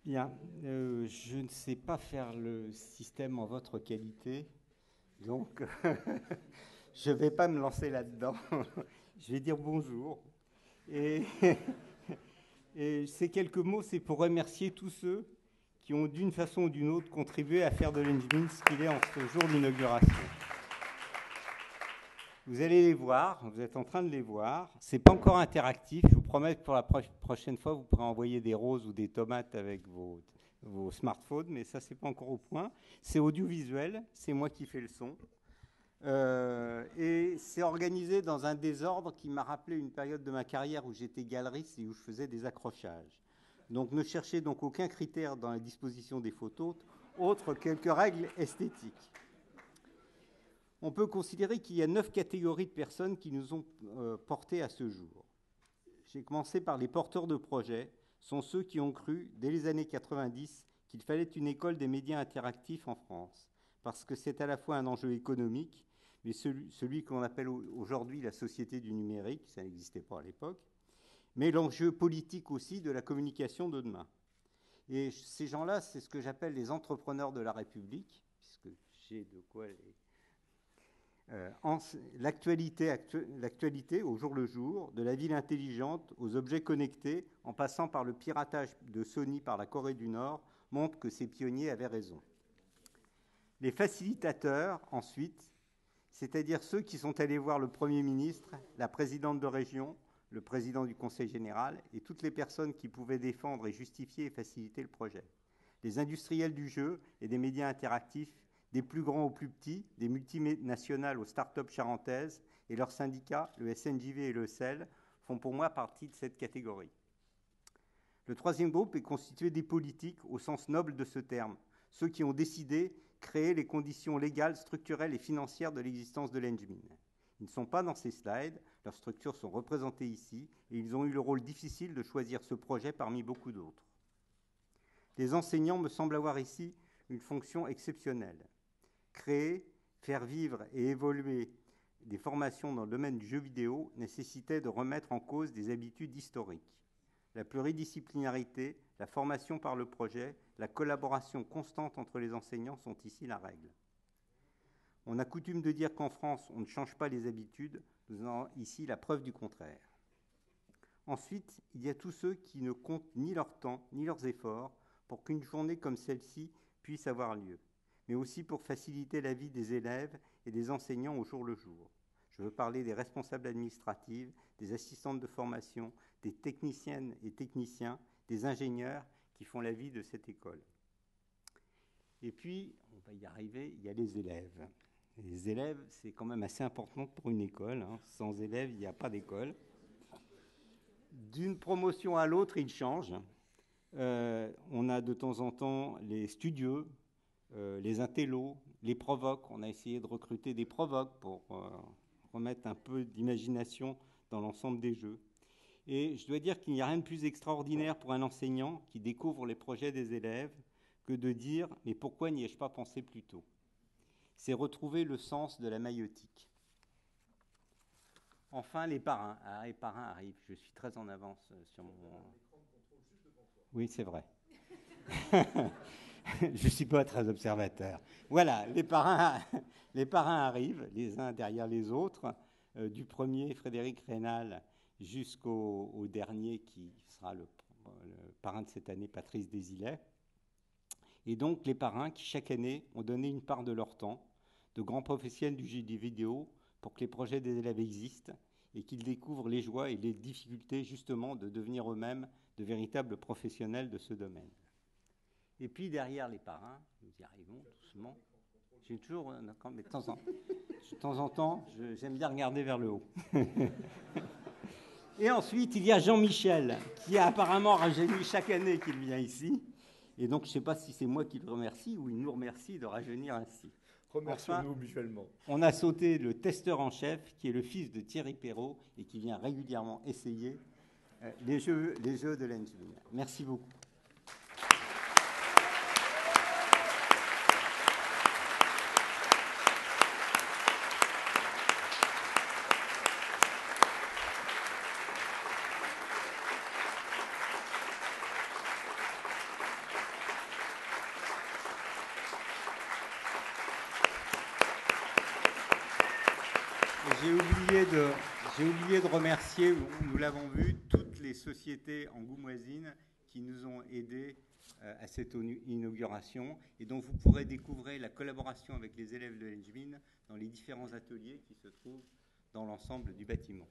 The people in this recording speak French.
Bien, je ne sais pas faire le système en votre qualité, donc je ne vais pas me lancer là-dedans. Je vais dire bonjour. Et, et ces quelques mots, c'est pour remercier tous ceux qui ont d'une façon ou d'une autre contribué à faire de l'Engmin ce qu'il est en ce jour d'inauguration. Vous allez les voir, vous êtes en train de les voir. C'est pas encore interactif. Je vous promets que pour la prochaine fois, vous pourrez envoyer des roses ou des tomates avec vos smartphones, mais ça, c'est pas encore au point. C'est audiovisuel, c'est moi qui fais le son. Et c'est organisé dans un désordre qui m'a rappelé une période de ma carrière où j'étais galeriste et où je faisais des accrochages. Donc ne cherchez donc aucun critère dans la disposition des photos, autre quelques règles esthétiques. On peut considérer qu'il y a 9 catégories de personnes qui nous ont portés à ce jour. J'ai commencé par les porteurs de projets, sont ceux qui ont cru, dès les années 90, qu'il fallait une école des médias interactifs en France, parce que c'est à la fois un enjeu économique, mais celui qu'on appelle aujourd'hui la société du numérique, ça n'existait pas à l'époque, mais l'enjeu politique aussi de la communication de demain. Et ces gens-là, c'est ce que j'appelle les entrepreneurs de la République, puisque j'ai de quoi les... L'actualité au jour le jour, de la ville intelligente aux objets connectés, en passant par le piratage de Sony par la Corée du Nord, montre que ces pionniers avaient raison. Les facilitateurs, ensuite, c'est-à-dire ceux qui sont allés voir le Premier ministre, la présidente de région, le président du Conseil général et toutes les personnes qui pouvaient défendre et justifier et faciliter le projet. Les industriels du jeu et des médias interactifs, des plus grands aux plus petits, des multinationales aux start-up charentaises et leurs syndicats, le SNJV et le CEL, font pour moi partie de cette catégorie. Le troisième groupe est constitué des politiques au sens noble de ce terme, ceux qui ont décidé créer les conditions légales, structurelles et financières de l'existence de l'Engmin. Ils ne sont pas dans ces slides, leurs structures sont représentées ici et ils ont eu le rôle difficile de choisir ce projet parmi beaucoup d'autres. Les enseignants me semblent avoir ici une fonction exceptionnelle. Créer, faire vivre et évoluer des formations dans le domaine du jeu vidéo nécessitait de remettre en cause des habitudes historiques. La pluridisciplinarité, la formation par le projet, la collaboration constante entre les enseignants sont ici la règle. On a coutume de dire qu'en France, on ne change pas les habitudes. Nous avons ici la preuve du contraire. Ensuite, il y a tous ceux qui ne comptent ni leur temps, ni leurs efforts pour qu'une journée comme celle-ci puisse avoir lieu, mais aussi pour faciliter la vie des élèves et des enseignants au jour le jour. Je veux parler des responsables administratifs, des assistantes de formation, des techniciennes et techniciens, des ingénieurs qui font la vie de cette école. Et puis, on va y arriver, il y a les élèves. Les élèves, c'est quand même assez important pour une école. Sans élèves, il n'y a pas d'école. D'une promotion à l'autre, ils changent. On a de temps en temps les studieux, les intellos, les provoques. On a essayé de recruter des provoques pour remettre un peu d'imagination dans l'ensemble des jeux. Et je dois dire qu'il n'y a rien de plus extraordinaire pour un enseignant qui découvre les projets des élèves que de dire « mais pourquoi n'y ai-je pas pensé plus tôt ?» C'est retrouver le sens de la maïeutique. Enfin, les parrains. Ah, les parrains arrivent. Je suis très en avance sur mon... Oui, c'est vrai. Je ne suis pas très observateur. Voilà, les parrains arrivent, les uns derrière les autres, du premier Frédéric Rénal jusqu'au dernier qui sera le parrain de cette année, Patrice Desilets. Et donc les parrains qui chaque année ont donné une part de leur temps, de grands professionnels du jeu vidéo, pour que les projets des élèves existent et qu'ils découvrent les joies et les difficultés justement de devenir eux-mêmes de véritables professionnels de ce domaine. Et puis derrière les parrains, nous y arrivons doucement. J'ai toujours, mais de temps en temps, j'aime bien regarder vers le haut. Et ensuite, il y a Jean-Michel, qui a apparemment rajeuni chaque année qu'il vient ici. Et donc, je ne sais pas si c'est moi qui le remercie ou il nous remercie de rajeunir ainsi. Remercions-nous mutuellement. On a sauté le testeur en chef, qui est le fils de Thierry Perrault et qui vient régulièrement essayer les jeux de l'Engmin. Merci beaucoup. j'ai oublié de remercier, nous l'avons vu, toutes les sociétés angoumoisines qui nous ont aidés à cette inauguration et dont vous pourrez découvrir la collaboration avec les élèves de l'ENJMIN dans les différents ateliers qui se trouvent dans l'ensemble du bâtiment.